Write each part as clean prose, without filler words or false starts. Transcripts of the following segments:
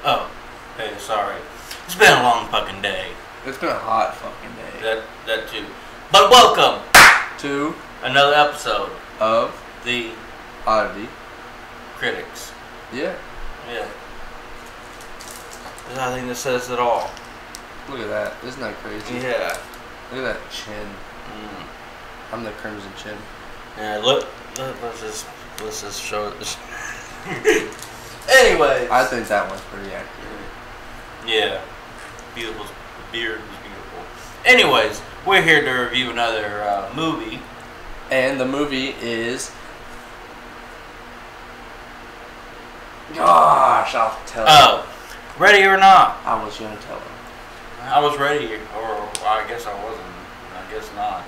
Oh, hey, sorry. It's been a long fucking day. It's been a hot fucking day. That too. But welcome to another episode of the Oddity Critics. Yeah. Yeah. I think that says it all. Look at that. Isn't that crazy? Yeah. Look at that chin. I'm the Crimson Chin. Yeah. Look. Let's just show it. Anyways. I think that one's pretty accurate. Yeah. Beautiful. The beard was beautiful. Anyways, we're here to review another movie. And the movie is... Gosh, I'll tell you. Oh. Ready or not? I was going to tell him. I was ready, or I guess I wasn't. I guess not.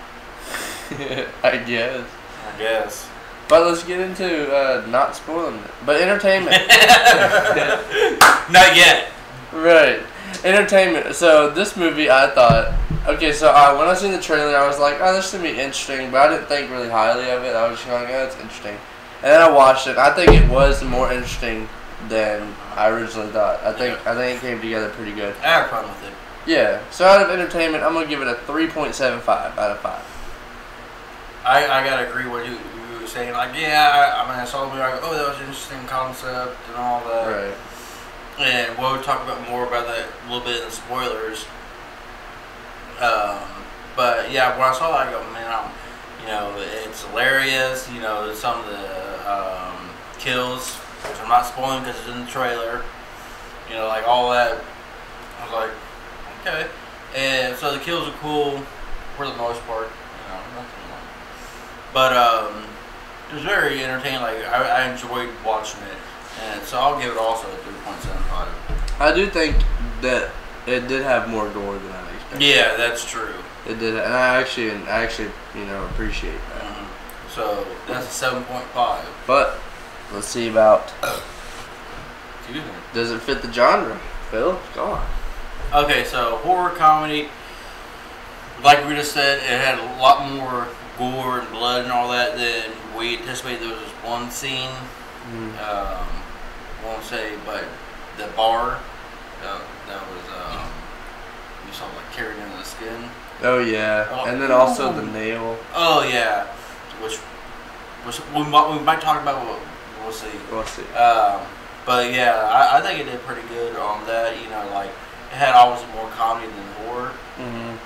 I guess. I guess. But let's get into not spoiling it. But entertainment. Not yet. Right. Entertainment. So this movie, I thought... Okay, so when I seen the trailer, I was like, oh, this should be interesting. But I didn't think really highly of it. I was just like, oh, it's interesting. And then I watched it. I think it was more interesting than I originally thought. I think it came together pretty good. I had fun with it. Yeah. So out of entertainment, I'm going to give it a 3.75 out of 5. I gotta agree with you were saying. Like, yeah, I saw the movie, like, oh, that was an interesting concept and all that. Right. And we'll talk about more about that a little bit in the spoilers. But yeah, when I saw that, I go, man, it's hilarious. Some of the kills, which I'm not spoiling because it's in the trailer. Like all that. I was like, okay. And so the kills are cool for the most part. Nothing like. But it was very entertaining. Like I enjoyed watching it, and so I'll give it also a 3.75. I do think that it did have more gore than I expected. Yeah, that's true. It did, and I actually appreciate that. Mm-hmm. So that's a 7.5. But let's see about. Excuse me. Does it fit the genre, Phil? Go on. Okay, so horror comedy. Like we just said, it had a lot more gore and blood and all that than we anticipated. There was just one scene. Won't say, but the bar. That was you saw like carried into the skin. Oh yeah, and then also the nail. Oh yeah, which we might talk about. We'll see. We'll see. But yeah, I think it did pretty good on that. Like it had obviously more comedy than horror. Mm-hmm.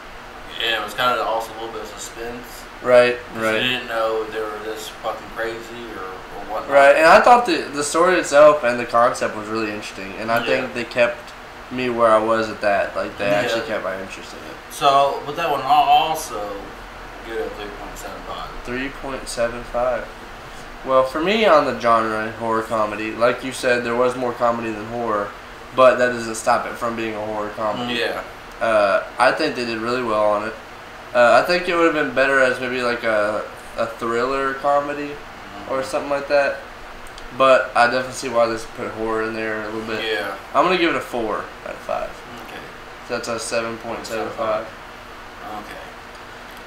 And it was kind of also a little bit of suspense. Right. You didn't know if they were this fucking crazy or whatnot. Right, and I thought the story itself and the concept was really interesting, and I think they kept me where I was at that. Like they actually kept my interest in it. So with that one, I'll also give it a 3.75. 3.75. Well, for me on the genre horror comedy, like you said, there was more comedy than horror, but that doesn't stop it from being a horror comedy. Yeah. I think they did really well on it. I think it would have been better as maybe like a thriller comedy or something like that. But I definitely see why they put horror in there a little bit. Yeah. I'm going to give it a 4 out of 5. Okay. So that's a 7.75. Okay.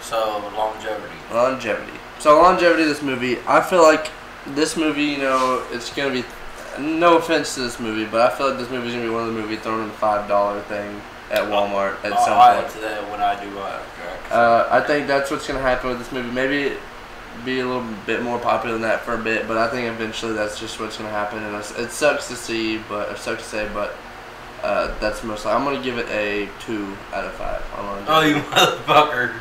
So longevity. So longevity of this movie, I feel like this movie, it's going to be, no offense to this movie, but I feel like this movie is going to be one of the movies thrown in the $5 thing at Walmart at some I'll point. add to that when I do I think that's what's going to happen with this movie. Maybe be a little bit more popular than that for a bit, but I think eventually that's just what's going to happen. And it sucks to see, but that's mostly. I'm going to give it a 2 out of 5. Oh, you motherfucker!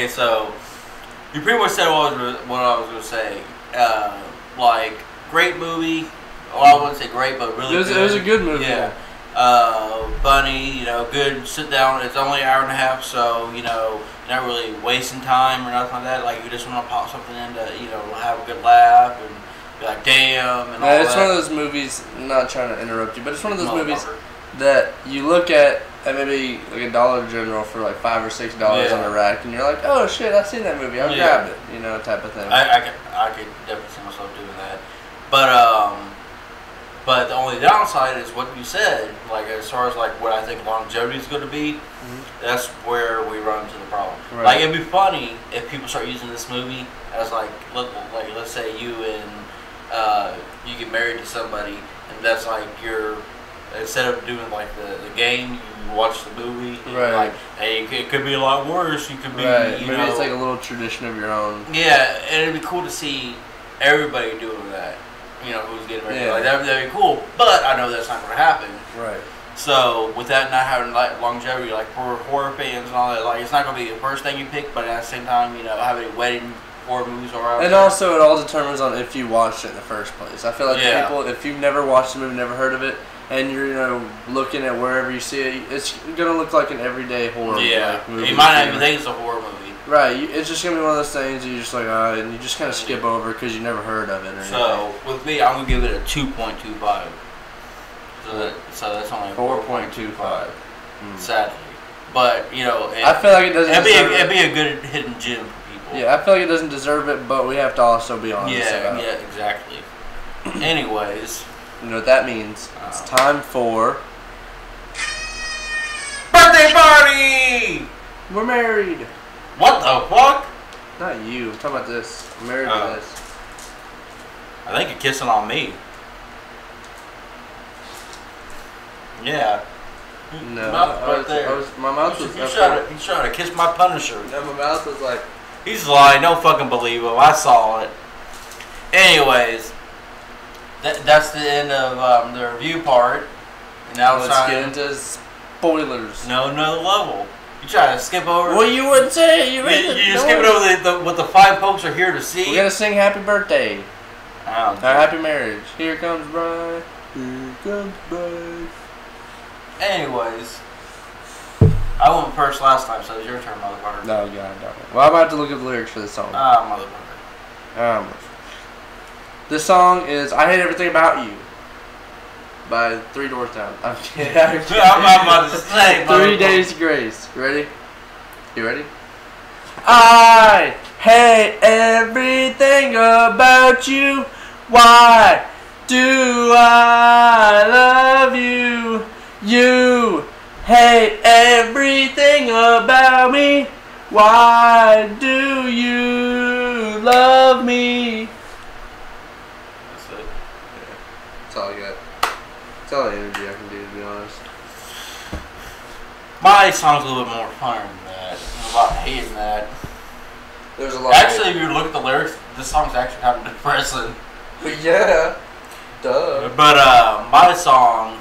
So you pretty much said what I was going to say. Like great movie. Well, I wouldn't say great, but really good. It was a good movie. Yeah. Funny, good sit down. It's only an hour and a half, so you're not really wasting time or nothing like that. Like you just want to pop something in to have a good laugh and be like, damn, and all that. It's one of those movies. I'm not trying to interrupt you, but it's one of those movies that you look at maybe like a Dollar General for like $5 or $6 on a rack, and you're like, oh shit, I've seen that movie. I'll grab it, type of thing. I could definitely see myself doing that, but the only downside is what you said. Like as far as like what I think longevity is going to be, that's where we run into the problem. Right. Like it'd be funny if people start using this movie as like let's say you and you get married to somebody, and that's like your, instead of doing like the game, you watch the movie. And Right. Like, hey, it could be a lot worse. You could be, Right. you Maybe know, it's like a little tradition of your own. yeah, and it'd be cool to see everybody doing that. You know, who's getting married. Yeah. Like that'd be cool. But I know that's not going to happen. Right. So with that not having like longevity, like for horror fans and all that, like it's not going to be the first thing you pick, but at the same time, you know, having wedding horror movies are out And there. also, it all determines on if you watched it in the first place. I feel like Yeah. people, if you've never watched the movie, never heard of it, and you're, you know, looking at wherever you see it, it's gonna look like an everyday horror movie. You might not even think it's a horror movie. Right, it's just gonna be one of those things you're just like, and you just kind of skip over because you never heard of it. Or So with me, I'm gonna give it a 2.25. So that's only 4.25. Sadly, but you know, I feel like it doesn't. it'd be a good hidden gem for people. Yeah, I feel like it doesn't deserve it, but we have to also be honest about it. Yeah, exactly. Anyways, You know what that means? It's time for birthday party. we're married. What the fuck? Not you. I'm talking about this. I'm married Oh. to this. I think you're kissing on me. Yeah. No, Mouth right there. my mouth was. He's trying to kiss my Punisher. No, my mouth was like. He's lying. Don't fucking believe him. I saw it. Anyways, that's the end of the review part. And now it's Let's time. get into spoilers. No, another level. You trying to skip over? Well, you wouldn't say it. You You just skip it over what the five folks are here to see. We're gonna sing "Happy Birthday." Oh, Happy marriage. Here comes bride. Here comes bride. anyways, I went first last time, so it's your turn, motherfucker. No, God, no. Well, I'm about to look up the lyrics for this song. Motherfucker. This song is "I Hate Everything About You" by Three Doors Down. I'm kidding. I'm about to say, 3 Days Grace. Ready? You ready? I hate everything about you. Why do I love you? You hate everything about me. Why do you love me? That's it. That's all I got. That's all the energy I can do, to be honest. My song's a little bit more fun than that. I'm a lot hating that. There's a lot Actually, if you look at the lyrics, this song's actually kind of depressing. But yeah. Duh. But my song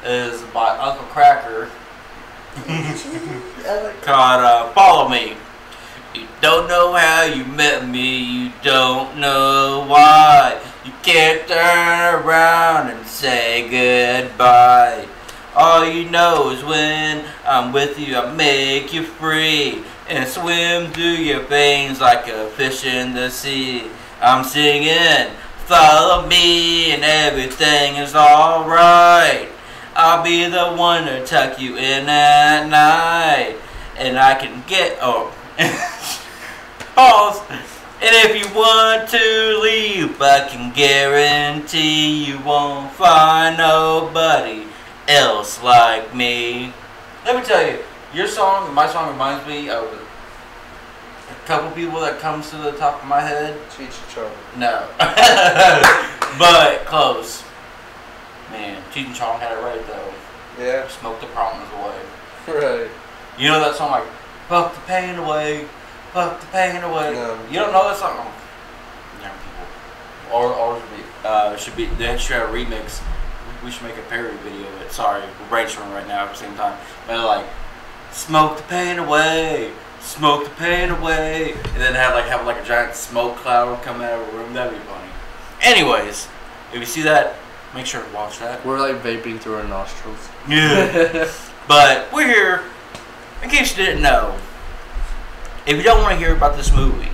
is by Uncle Cracker called Follow Me. You don't know how you met me, you don't know why. You can't turn around and say goodbye. All you know is when I'm with you, I make you free and swim through your veins like a fish in the sea. I'm singing, follow me and everything is alright. I'll be the one to tuck you in at night. And I can get, pause. And if you want to leave, I can guarantee you won't find nobody else like me. Let me tell you, your song, my song reminds me of a couple people that comes to the top of my head. Cheech and Chong. No. But close. Man, Cheech and Chong had it right though. Yeah. Smoke the problems away. Right. You know that song like, fuck the pain away, fuck the pain away. No. You don't know that song? Oh, young people. Or they should have a remix. We should make a parody video of it. Sorry, we're brainstorming right now at the same time. But like, smoke the pain away, smoke the pain away, and then have like a giant smoke cloud come out of a room. That'd be funny. Anyways, if you see that, make sure to watch that. We're like vaping through our nostrils. Yeah. But we're here, in case you didn't know, if you don't want to hear about this movie,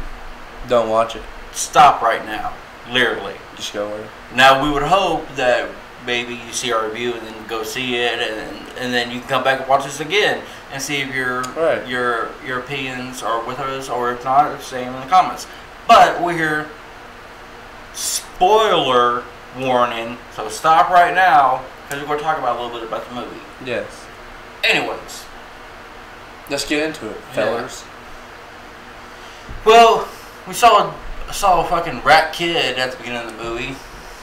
Don't watch it. stop right now. Literally. Just go away. Now, we would hope that maybe you see our review and then go see it, and then you can come back and watch this again and see if your opinions are with us, or if not, say them in the comments. But we're here. Spoiler warning. So stop right now, because we're going to talk about a little bit about the movie. Yes. Anyways. Let's get into it, fellas. Well, we saw I saw a fucking rat kid at the beginning of the movie,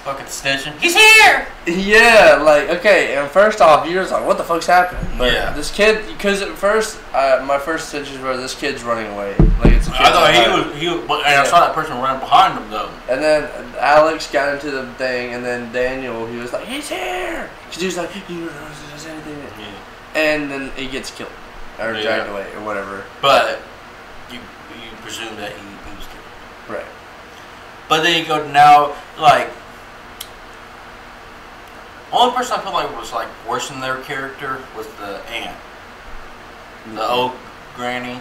fucking snitching. He's here. Yeah, like, okay, and first off, you're just like, what the fuck's happening? But Yeah. this kid, because at first, my first intentions were this kid's running away. Like, it's a kid. I thought he was, and I saw that person running behind him though. And then Alex got into the thing, and then Daniel, he was like, he's here! Because he was like, you know, does anything. Yeah. And then he gets killed, or dragged away, or whatever. But you presume that he was killed. Right. But then you go now, like, only person I feel like was like worse than their character was the aunt, the old granny.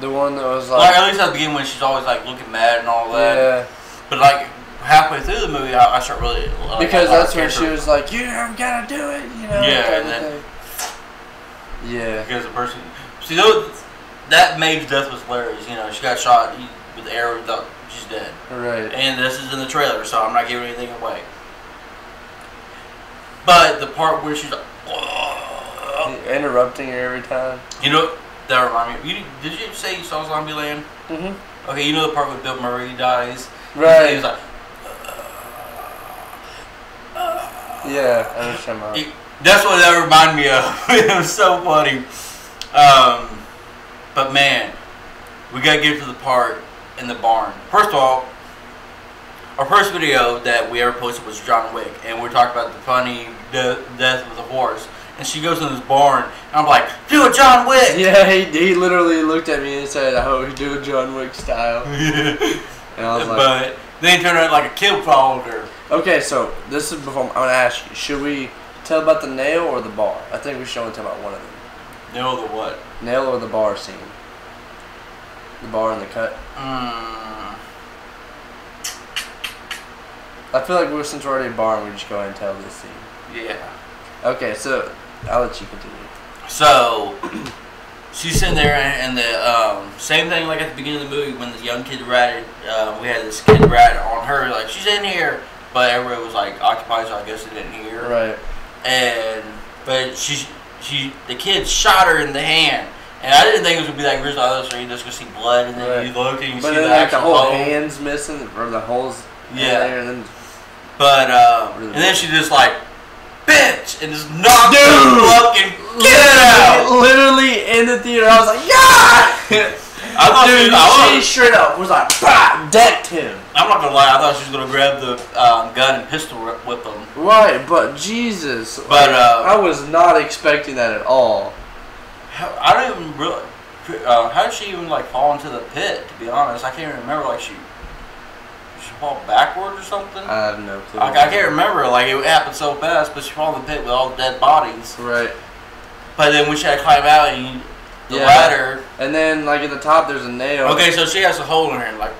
The one that was Like at least at the beginning when she's always like looking mad and all that. Yeah. But like halfway through the movie, I start really because that's when she was like, "You gotta do it," you know. Yeah, and then, yeah. because the person, see, that maid's death was hilarious. You know, she got shot with the arrow. Thought she's dead. Right. And this is in the trailer, so I'm not giving anything away. But the part where she's like, interrupting her every time. You know, that reminded me. Did you say you saw Zombieland? Mm-hmm. Okay, you know the part where Bill Murray dies? Right. He was like, yeah, I understand that. That's what that reminded me of. It was so funny. But man, we gotta get to the part in the barn. First of all, our first video that we ever posted was John Wick, and we're talking about the funny death with a horse. And she goes in this barn, and I'm like, do a John Wick! Yeah, he literally looked at me and said, I hope you do a John Wick style. And I was like... But then he turned out like a kid followed her. Okay, so this is before... I'm going to ask you, should we tell about the nail or the bar? I think we should only tell about one of them. Nail the what? Nail or the bar scene? The bar and the cut? I feel like since we're already a bar, we just go ahead and tell this scene. Yeah. Okay, so I'll let you continue. So she's sitting there, and the same thing like at the beginning of the movie when the young kid ratted. We had this kid rat on her, like she's in here, but everybody was like occupied, so I guess they didn't hear. Right. But the kid shot her in the hand. And I didn't think it was gonna be like original. I thought you just gonna see blood, and then you look and you see the like the whole hole. hand's missing, or the holes. Yeah. There, and then. But really and then she just like, bitch, and just knocked the fucking kid out. Literally in the theater, I was like, yeah. I thought she straight up was like, bah, decked him. I'm not gonna lie, I thought she was gonna grab the gun and pistol whip him. Right, but Jesus. But I was not expecting that at all. I don't even really. How did she even like fall into the pit? To be honest, I can't even remember. Like she fall backwards or something. I have no clue. I can't remember. Like it happened so fast, but she fell in the pit with all the dead bodies. Right. But then when she had to climb out and the ladder. And then like at the top, there's a nail. Okay, so she has a hole in her, like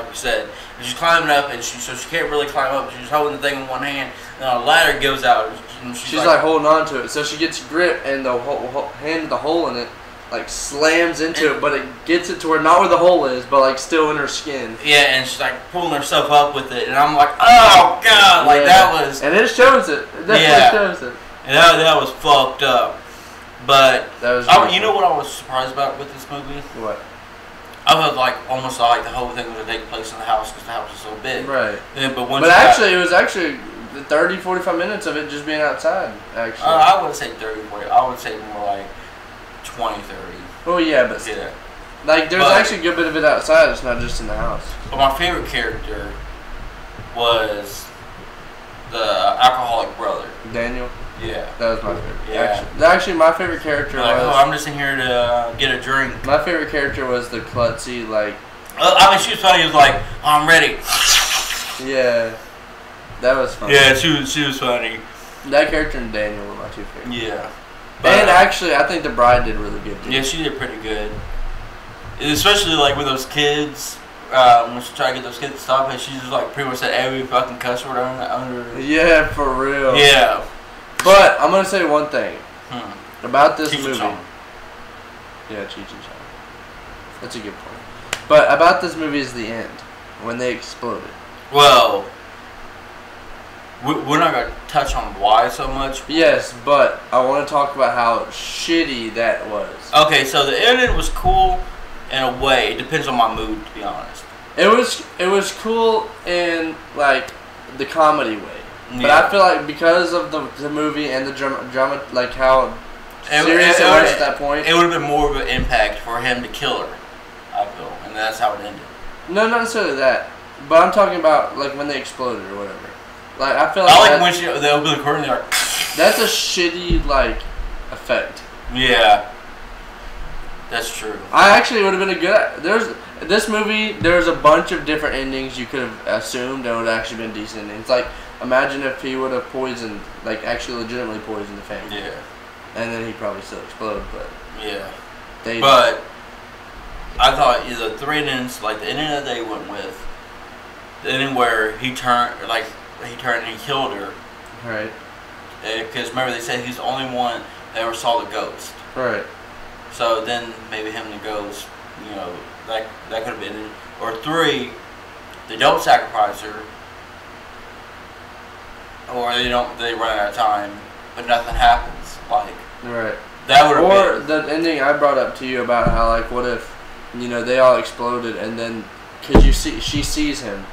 we said, and she's climbing up, and so she can't really climb up. She's holding the thing in one hand, and a ladder goes out. And she's like holding on to it, so she gets grip, and the hand with the hole in it like slams into it, but it gets it to where not where the hole is, but like still in her skin. Yeah, and she's like pulling herself up with it, and I'm like, oh god, like that was. And it shows it. It definitely shows it. And that was fucked up. But that was you know what I was surprised about with this movie? What? I was like almost like the whole thing was gonna take place in the house because the house was so big. Right. But actually, it was actually 30, 45 minutes of it just being outside. Actually, I wouldn't say 30, 40. I would say more like 20, 30. Oh yeah, but yeah. Like there's actually a good bit of it outside. It's not just in the house. But my favorite character was the alcoholic brother. Daniel. Yeah. That was my favorite. Yeah. Actually, my favorite character was. Oh, I'm just in here to get a drink. My favorite character was the klutzy, like. I mean, she was funny. He was like, oh, I'm ready. Yeah. That was funny. Yeah, she was funny. That character and Daniel were my two favorites. Yeah. But, and actually, I think the bride did really good too. Yeah, she did pretty good. Especially like with those kids. When she tried to get those kids to stop it, she just like pretty much said every fucking cuss word under. Yeah, for real. Yeah. But I'm gonna say one thing about this Cheech movie. Chong. Yeah, Cheech and Chong. That's a good point. But about this movie is the end when they exploded. Well, we're not gonna touch on why so much. Yes, but I want to talk about how shitty that was. Okay, so the ending was cool in a way. It depends on my mood, to be honest. It was cool in like the comedy way, but Yeah. I feel like because of the movie and the drama, like how serious it it was would- at that point. It would have been more of an impact for him to kill her, I feel, and that's how it ended. No, not necessarily that, but I'm talking about like when they exploded or whatever. Like I feel like, I like when they open the curtain, they're like, that's a shitty like effect. yeah, that's true. I actually would have been a good. This movie. There's a bunch of different endings you could have assumed and would have actually been decent endings. Like imagine if he would have poisoned, like actually legitimately poisoned the family, Yeah, and then he'd probably still explode. But yeah. they. But I thought the three endings, like the ending that they went with, the ending where he turned and he killed her. Right. Because remember they said he's the only one that ever saw the ghost. Right. So then maybe him and the ghost, that could have been it. Or three, they don't sacrifice her, or they run out of time, but nothing happens. Like Right. that would have Or been. the ending I brought up to you about how like what if, they all exploded and then because she sees him.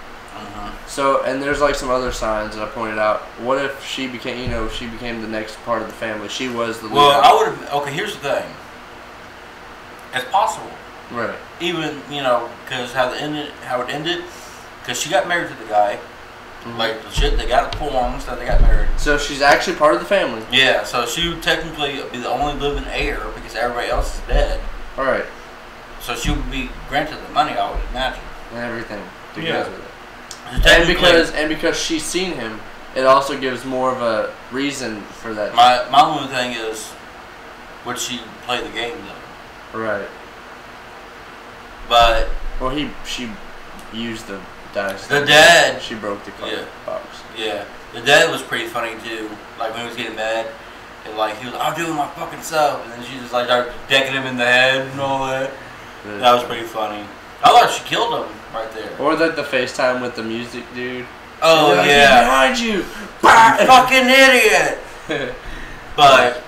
So, and there's like some other signs that I pointed out. What if she became the next part of the family? She was the leader. Well, I would have. Okay, here's the thing. It's possible. Right. Even because how it ended, because she got married to the guy. Mhm. Like legit, they got forms that they got married. So she's actually part of the family. Yeah, so she would technically be the only living heir because everybody else is dead. All right. So she would be granted the money, I would imagine. And everything that Yeah. goes with it. So And technically, because she's seen him, it also gives more of a reason for that. my only thing is, would she play the game though? Right. But Well, she used the dice. The dad- She broke the card Yeah. box. yeah, the dad was pretty funny too. Like when he was getting mad, and like he was, "I'm doing my fucking self," and then she just like started decking him in the head and all that. That was pretty funny. I thought she killed him right there. Or like the FaceTime with the music dude. Oh Like, yeah, "He's behind you. you fucking idiot. But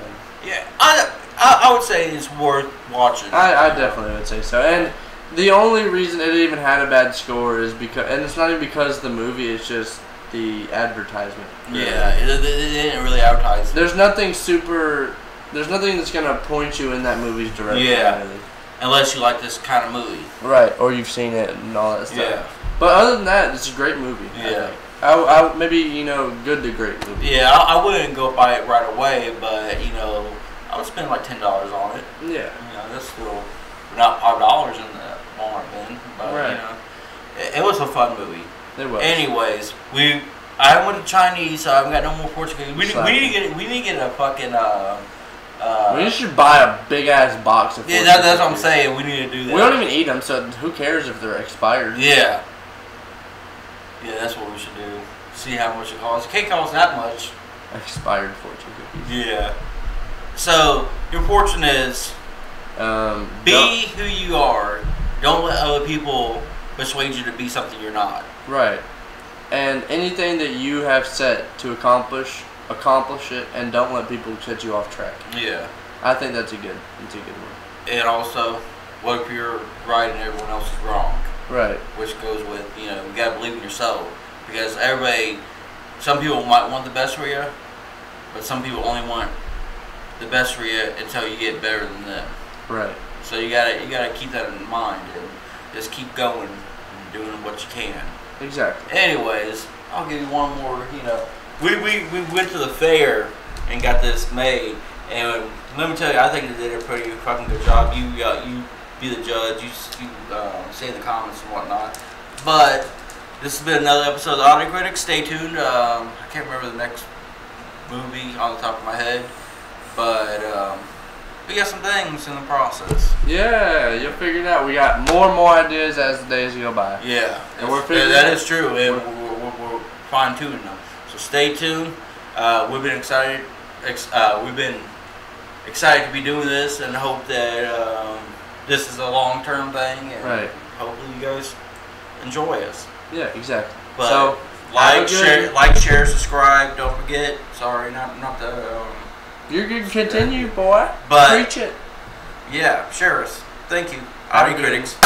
yeah, I would say it's worth watching. I definitely would say so. And the only reason it even had a bad score is because, and it's not even because of the movie, it's just the advertisement. Yeah, they didn't really advertise it. There's nothing that's going to point you in that movie's direction. Yeah. Really. Unless you like this kind of movie. Right, or you've seen it and all that stuff. Yeah. But other than that, it's a great movie. Yeah. I maybe, good to great movie. Yeah, I wouldn't go buy it right away, but I would spend like $10 on it. Yeah. That's still not $5 in the Walmart bin, but Right. it was a fun movie. It was. Anyways, I went to Chinese, so I haven't got no more Portuguese. We need to get a fucking we should buy a big ass box of yeah, Fortune that's what I'm cookies. saying. We need to do that. We don't even eat them, so who cares if they're expired? Yeah. Yeah, that's what we should do. See how much it costs. It can't cost that much. Expired Fortune cookies. Yeah. So, your fortune is be who you are. Don't let other people persuade you to be something you're not. Right. And anything that you have set to accomplish it, and don't let people set you off track. Yeah. I think that's a good one. And also, what if you're right and everyone else is wrong? Right. Which goes with, you gotta believe in yourself. Because some people might want the best for you, but some people only want the best for you until you get better than them. Right. So you gotta keep that in mind and just keep going and doing what you can. Exactly. Anyways, I'll give you one more. We went to the fair and got this made, and let me tell you, I think they did a pretty fucking good job. You be the judge. You say in the comments and whatnot. But this has been another episode of Audio Critics. Stay tuned. I can't remember the next movie on the top of my head, but we got some things in the process. Yeah, you'll figure it out. We got more and more ideas as the days go by. Yeah, And we're figuring that it is true. And we're fine tuning them. So stay tuned. We've been excited. We've been excited to be doing this, and hope that this is a long-term thing. And Right. hopefully you guys enjoy us. Yeah, exactly. But so like, share, subscribe. Don't forget. Sorry, not the. you're good. Continue, boy. But Preach it. yeah, share us. Thank you. Have a Audio good Critics.